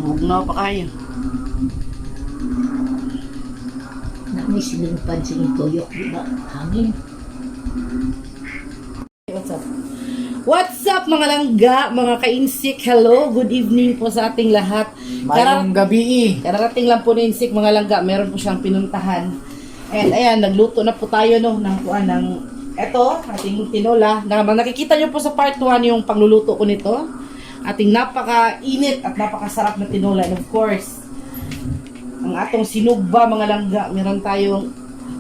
Bugnaw pa kayo. May sinimpan sing tuyok, di ba? Hangin. What's up mga langga, mga ka-insik? Hello, good evening po sa ating lahat. Mayroong gabi. Kararating lang po ni insik mga langga, meron po siyang pinuntahan. And ayan, nagluto na po tayo no, ng eto, ating tinola. Nakikita nyo po sa part 1 yung pagluluto ko nito. Ating napaka-init at napakasarap na tinola. And of course, ang atong sinugba mga langga, meron tayong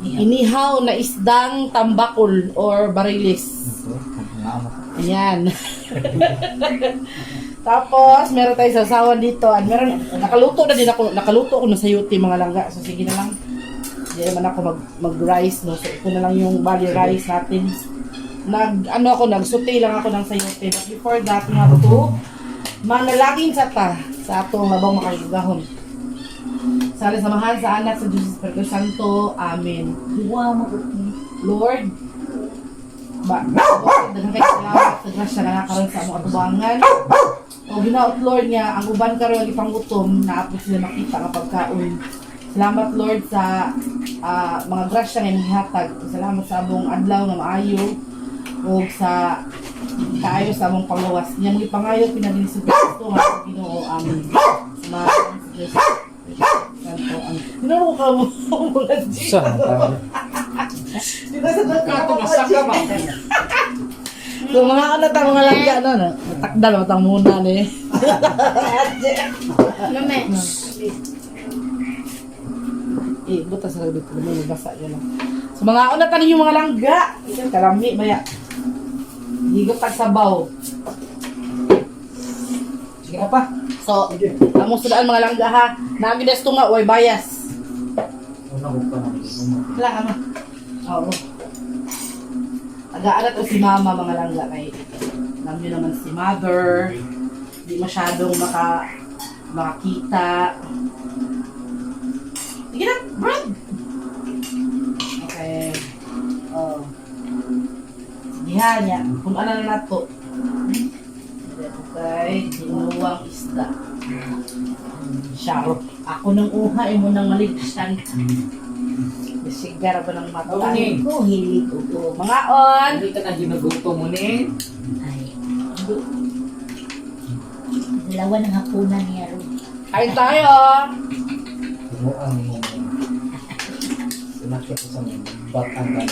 inihaw na isdang tambakol or barilis. Ayan. Tapos, meron tayong sasawan dito. At meron, nakaluto ako na sayuti mga langga. So, sige na lang. Hindi naman ako mag-rice, no? So, ito na lang yung bali rice natin. Nagsuti lang ako ng sayuti. But before that, nga ito, manalangin sa atong labang makagagahon. Sali samahan sa anak sa Diyos Espiritu Santo. Amen. Huwa mo. Lord, daghang kay salamat sa grasya na nakaroon sa among atubangan. O ginaot Lord nga ang uban karon ipangutom na apo sila makita nga pagkaon. Salamat Lord sa mga grasya nga ihatag. Salamat sa among adlaw nga maayo o sa kaayo sa among panglawas. Niya mo ipangayo pinadin sa Kristo nga sa Ginoo. Amen. Salamat sa Diyos. Santo ang. Tinuro ka mo mga Diyos. Saan tayo? Dito sa Kato masaka ba? So mga ta mga langga no, natakdal matang muna ni. Mame. Butas sa dito mo basa yan. So mga ta ninyo mga langga, isang kalami baya. Higop tag sabaw. Sige na pa. So, amo sudaan mga langga ha. Nami des tunga way bias. Una ko pa na. Wala ama. Oo. Aga-arat o si mama mga langga kay alam nyo naman si mother. Di masyadong makakita. Sige na, bread! Okay. Oh. Sige ha, niya. Kung ano na nato. Okay, dinuwang isda. Sharp. Ako nang uha, mo nang maligsan. Sigar ba ng mata? Ni. Ko hilig ko. Mga on! Hindi ka na ginuguto mo ni. Ay. Dalawa ng hapunan niya ron. Kain tayo! Tinuang mo. Sinakit ko sa batang mo.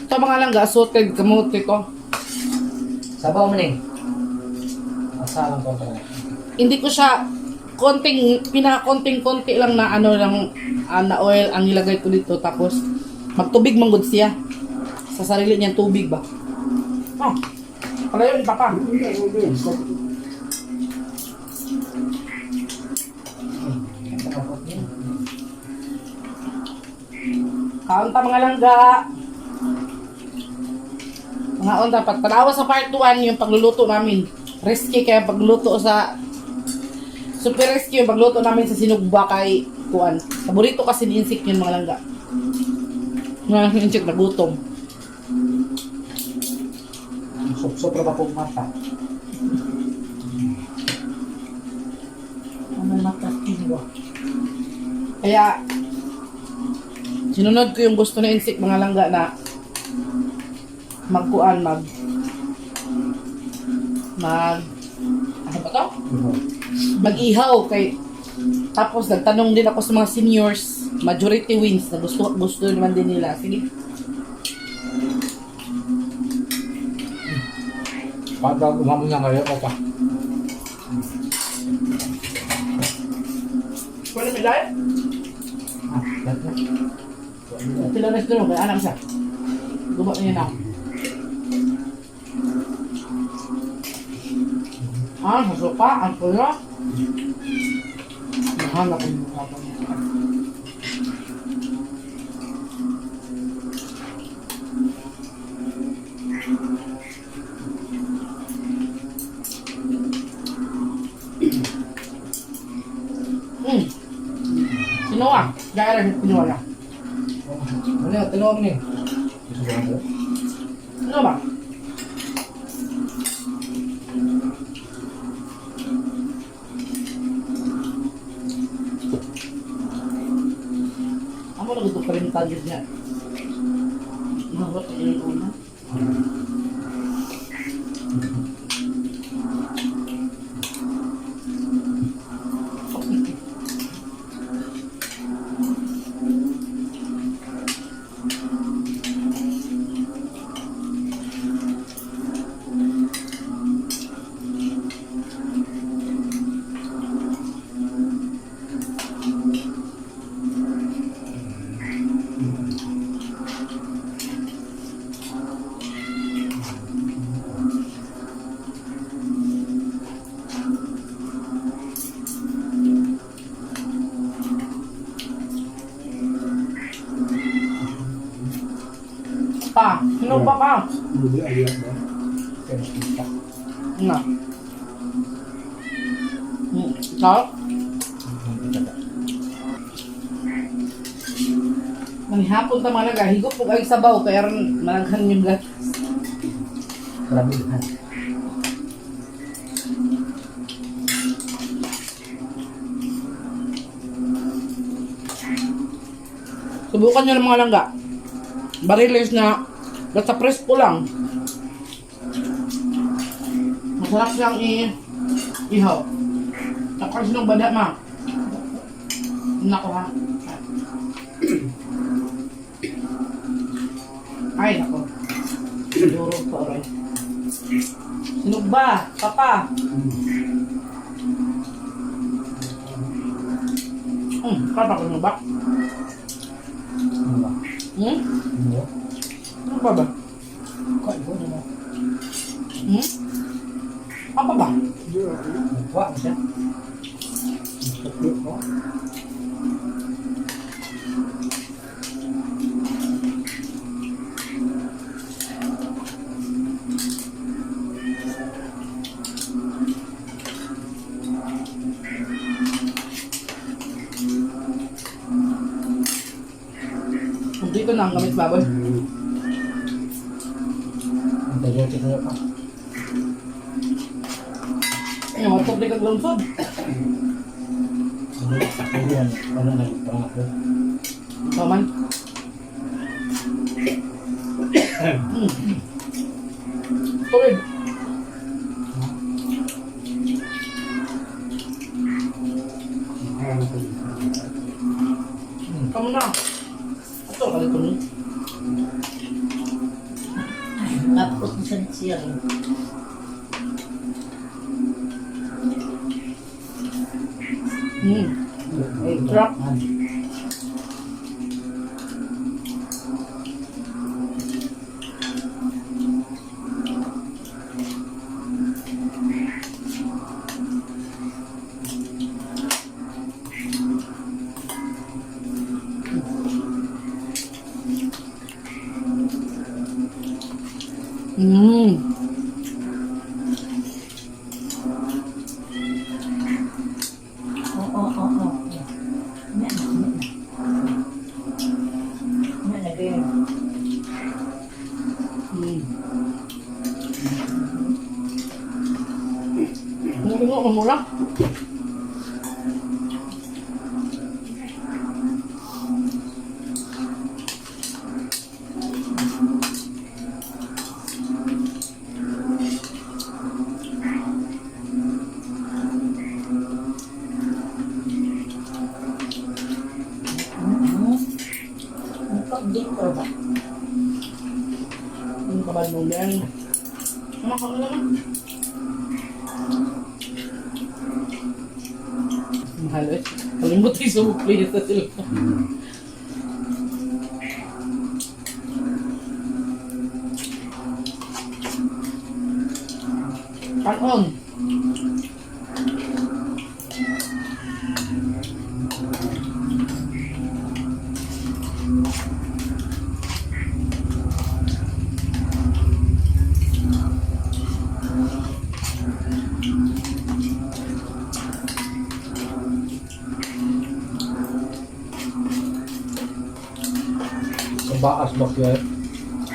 Ito mga langga, assorted kamote ko. Sabaw mo ni. Asalang ko pa. Hindi ko siya pinaka-konting-konti lang na na oil ang nilagay ko dito. Tapos, magtubig manggod siya. Sa sarili niyang tubig ba? Oh, pala yun, papa. Kaunta mga langga. Mga on, dapat panawa sa part 1 yung pagluluto namin. Risky kaya pagluluto sa super risky yung pagluto namin sa sinugba kay Kuan. Paborito kasi ni Insik yun mga langga. Mga Insik nagutom. Sobra ba pong mata? Ano matas ko. Kaya sinunod ko yung gusto ni Insik mga langga na magkuan ano ba to? Mag-ihaw kay tapos nagtanong din ako sa mga seniors, majority wins na gusto naman din nila. Sige. Pagka umamo na ngayon ko pa. Pwede may live? Lahat na. Sila na sila kaya anak siya. Gubat niya na. Sa sopa, ang kuya. Nahanap ko yung mukha niya. Sino ah? Gaya rin pinuha na. Ano yung tinawag ni? Ano ba? tagid niya. Mahot yung una. Pa, sino pa pa? Hindi ayat ba? Kaya mas kita. Nga. Ikaw? Manghapon ta mga nagahigop po kayo sabaw kaya rin malaghan yung gat. Karabihan. Subukan nyo ng mga langga. Bariles na basta presko lang. Masarap siyang ihaw. Tapos nung bada ma. Nako ha. Ay nako. Siguro pa oray. Sinog ba? Papa? Papa ko ba? Ano ba? Ano? Ano ba ba? Kaya ko na mo. Apa ba? Nagwa mo siya. Nagpapit mo. Dito na ang gamit baboy. Ang tayo kita pa. Ay, matok di kaglungsod. Hindi yan. Ano nagpangat doon? Taman. Tulid. Kamu na. Ato ka dito ni. Tapos sa siya. Truck. Oo. Yan na din. Ano mo lang? Dito ba? Ano ka ba nung yan? Ano ka lang? Mahal eh. Kalimut yung sumukli sa sila. Kanon. Kabaas ba kaya?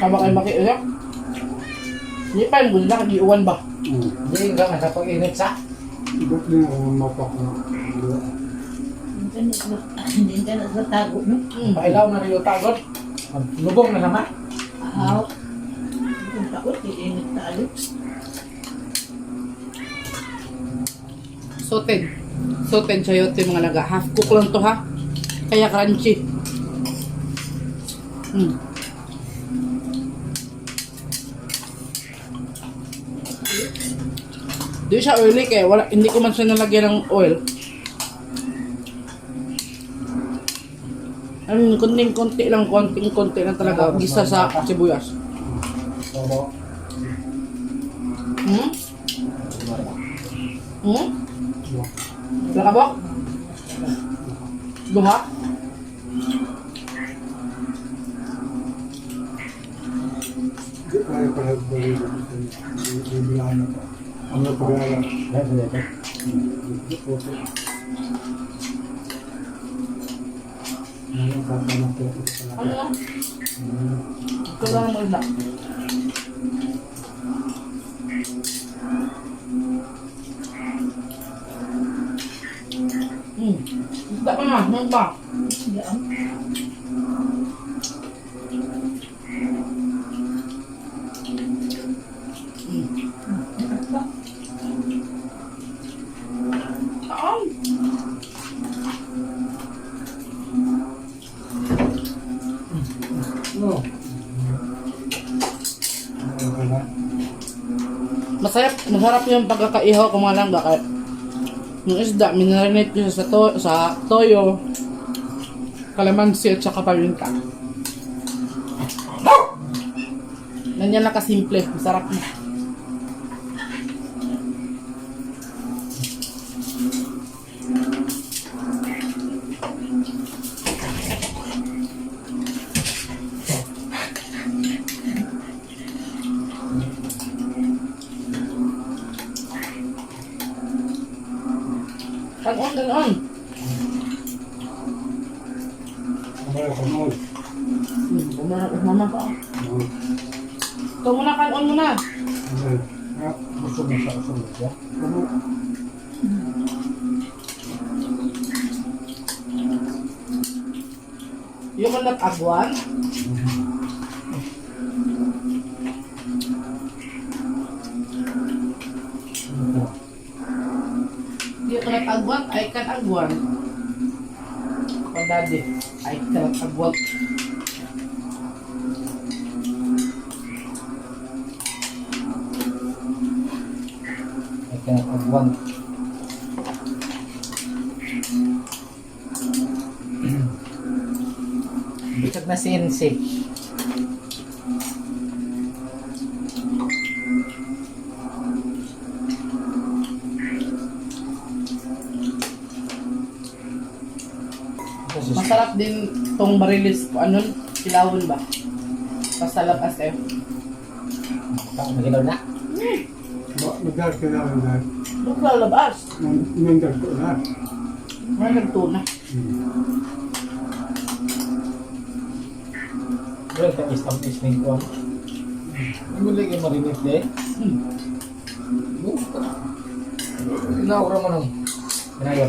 Kama kayo makiuyak? Hindi pa yung gula, iuwan ba? Hindi ka nga sa pag-init sa. Ibig din ako mapak na. Hindi ka na sa tago, no? Pailaw na rin yung tagot. Lubong na naman. Ahaw. Kung takot, iinit talo. Sauteed chayote mga laga. Half cook lang to ha. Kaya crunchy. Di siya oily kaya wala, hindi ko man siya nalagyan ng oil. Konting-konti lang talaga. Gisa sa sibuyas. So, Hmm? Wala ka ba? Bunga? Ay, parang bibilaan na. Ang nagpagala. Ano lang? Ito lang ang maganda. Isda pa na, nang ba? Yan. Saan? No. Masarap yung pagkakaihaw ko mga langga kahit yung isda, minarinate ko siya sa toyo, kalamansi at saka paminta. Ganyan lang kasimple, masarap na. Kanon. Mama pa. Ito muna, kanon muna. gusto mo sa kasunod, ya? Yung kanat agwan. Yung kanat agwan, ay kan agwan. Pandadi, ay kanat agwan. Ay kaya pagwang. Bisag na CNC. Masarap din tong barilis, ano, kilawon ba? Pasalap as F. Magilaw na. Magdal ka na rin na. Maglalabas. Nandal ko na. May nagtuna. Well, ka is ning ko. Ano lagi marinit de? Inaura mo nang. Inayo.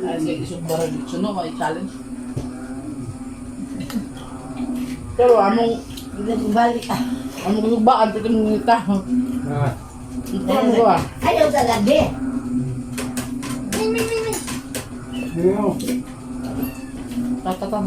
Ay, isang barilis, no, may challenge. Pero among Balik ah. lubaan, pwede mong ngita. Ah, Ito ang gawa. Ayaw talaga. yun. Tatatan.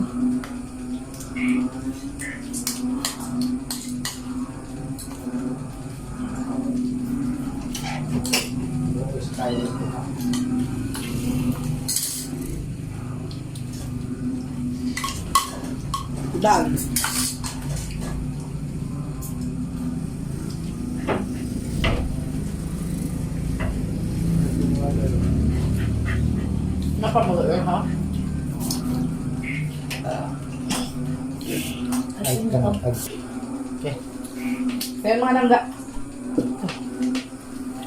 Dan. Napa mag-air ha? Ay kanang pag. Okay. Kaya mga nangga.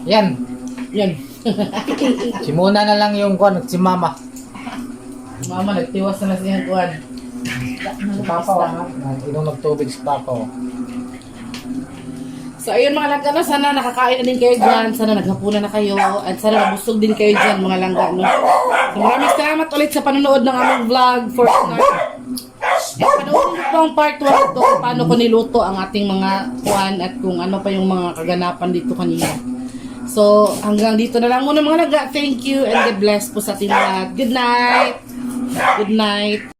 Yan. Yan. Si Mona na lang yung kwan, si Mama. Mama, nagtiwas na siyang kuwan. Si Papa, inom nagtubig si Papa. So, ayun mga langga, no? Sana nakakain na din kayo dyan. Sana naghapunan na kayo. At sana nabusog din kayo dyan, mga langga, no? So, maraming salamat ulit sa panonood ng aming vlog for tonight. At panoorin ko ang part 1 ito kung paano ko niluto ang ating mga kuwan at kung ano pa yung mga kaganapan dito kanina. So, hanggang dito na lang muna mga langga. Thank you and God bless po sa ating lahat. Good night! Good night!